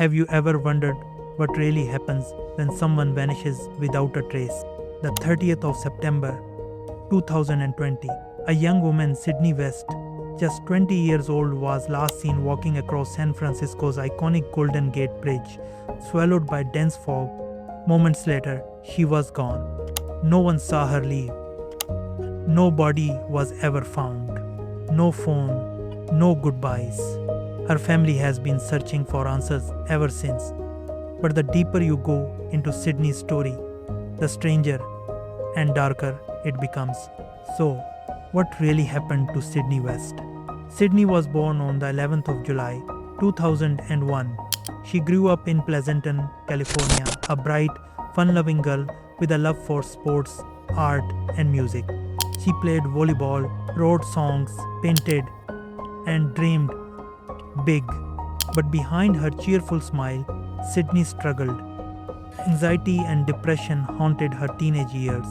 Have you ever wondered what really happens when someone vanishes without a trace? The 30th of September 2020, a young woman, Sydney West, just 20 years old, was last seen walking across San Francisco's iconic Golden Gate Bridge, swallowed by dense fog. Moments later, she was gone. No one saw her leave. No body was ever found. No phone, no goodbyes. Her family has been searching for answers ever since. But the deeper you go into Sydney's story, the stranger and darker it becomes. So, what really happened to Sydney West? Sydney was born on the 11th of July 2001. She grew up in Pleasanton, California, a bright, fun-loving girl with a love for sports, art, and music. She played volleyball, wrote songs, painted, and dreamed big. But behind her cheerful smile, Sydney struggled. Anxiety and depression haunted her teenage years.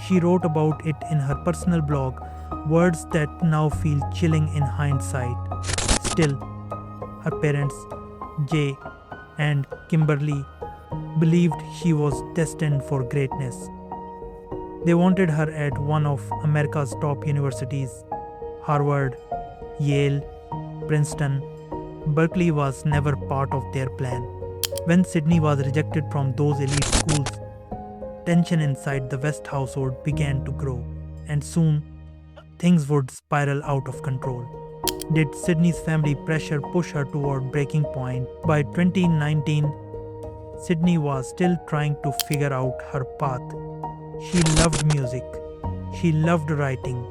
She wrote about it in her personal blog, words that now feel chilling in hindsight. Still, her parents, Jay and Kimberly, believed she was destined for greatness. They wanted her at one of America's top universities: Harvard, Yale, Princeton. Berkeley was never part of their plan. When Sydney was rejected from those elite schools, tension inside the West household began to grow, and soon things would spiral out of control. Did Sydney's family pressure push her toward breaking point? By 2019, Sydney was still trying to figure out her path. She loved music, she loved writing,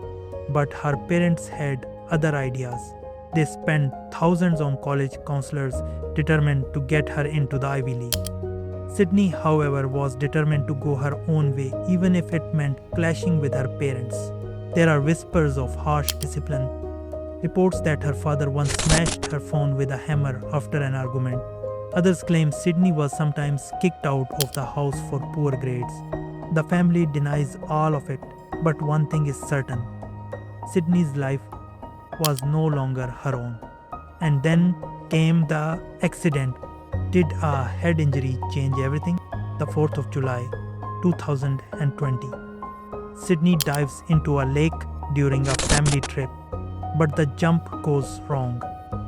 but her parents had other ideas. They spent thousands on college counselors determined to get her into the Ivy League. Sydney, however, was determined to go her own way, even if it meant clashing with her parents. There are whispers of harsh discipline, reports that her father once smashed her phone with a hammer after an argument. Others claim Sydney was sometimes kicked out of the house for poor grades. The family denies all of it, but one thing is certain: Sydney's life was no longer her own. And then came the accident. Did a head injury change everything? The 4th of July 2020. Sydney dives into a lake during a family trip, but the jump goes wrong.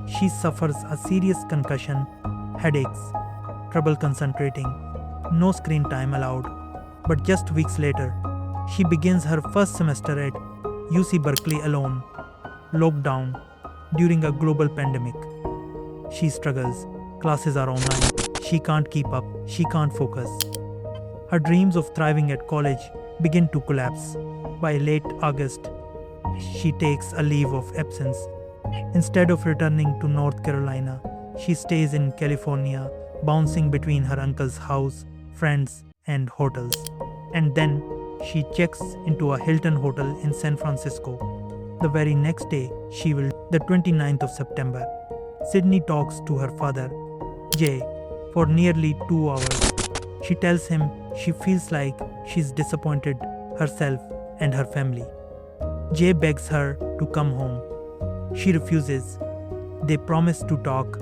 She suffers a serious concussion, headaches, trouble concentrating, no screen time allowed. But just weeks later, she begins her first semester at UC Berkeley alone, locked down during a global pandemic. She struggles. Classes are online. She can't keep up. She can't focus. Her dreams of thriving at college begin to collapse. By late August, she takes a leave of absence. Instead of returning to North Carolina, she stays in California, bouncing between her uncle's house, friends, and hotels. And then she checks into a Hilton hotel in San Francisco. The very next day, the 29th of September, Sydney talks to her father, Jay, for nearly 2 hours. She tells him she feels like she's disappointed herself and her family. Jay begs her to come home. She refuses. They promise to talk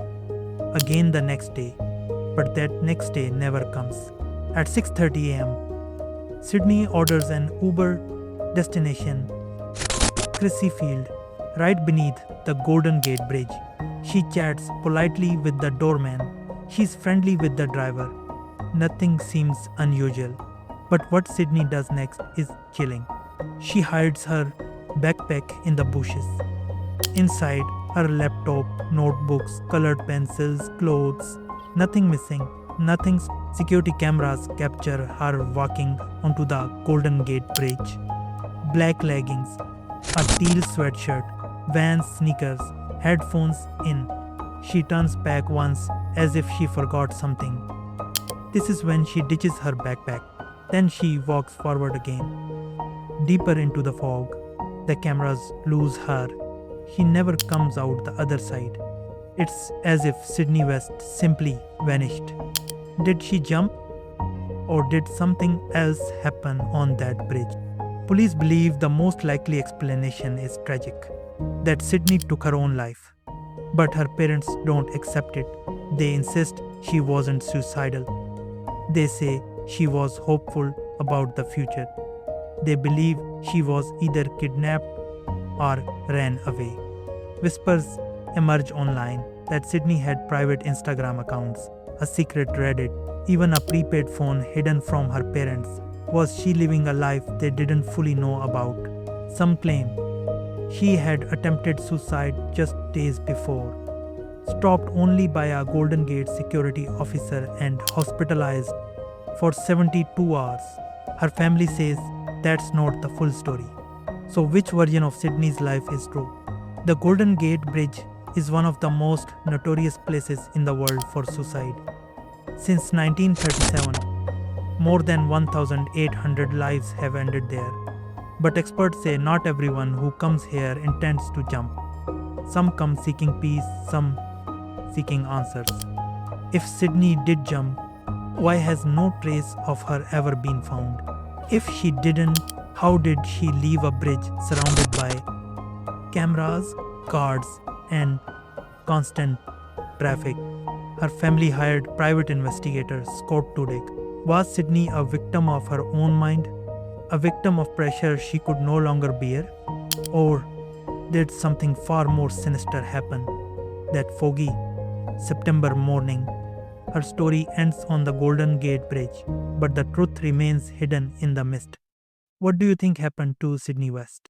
again the next day, but that next day never comes. At 6:30 a.m., Sydney orders an Uber destination, Crissy Field, right beneath the Golden Gate Bridge. She chats politely with the doorman. She's friendly with the driver. Nothing seems unusual. But what Sydney does next is chilling. She hides her backpack in the bushes. Inside, her laptop, notebooks, colored pencils, clothes. Nothing missing. Nothing. Security cameras capture her walking onto the Golden Gate Bridge. Black leggings, a teal sweatshirt, Vans sneakers, headphones in. She turns back once as if she forgot something. This is when she ditches her backpack. Then she walks forward again, deeper into the fog. The cameras lose her. She never comes out the other side. It's as if Sydney West simply vanished. Did she jump? Or did something else happen on that bridge? Police believe the most likely explanation is tragic, that Sydney took her own life. But her parents don't accept it. They insist she wasn't suicidal. They say she was hopeful about the future. They believe she was either kidnapped or ran away. Whispers emerge online that Sydney had private Instagram accounts, a secret Reddit, even a prepaid phone hidden from her parents. Was she living a life they didn't fully know about? Some claim she had attempted suicide just days before, stopped only by a Golden Gate security officer and hospitalized for 72 hours. Her family says that's not the full story. So, which version of Sydney's life is true? The Golden Gate Bridge is one of the most notorious places in the world for suicide. Since 1937, more than 1,800 lives have ended there. But experts say not everyone who comes here intends to jump. Some come seeking peace, some seeking answers. If Sydney did jump, why has no trace of her ever been found? If she didn't, how did she leave a bridge surrounded by cameras, guards, and constant traffic? Her family hired private investigator Scott Tudyk. Was Sydney a victim of her own mind? A victim of pressure she could no longer bear? Or did something far more sinister happen? That foggy September morning, her story ends on the Golden Gate Bridge, but the truth remains hidden in the mist. What do you think happened to Sydney West?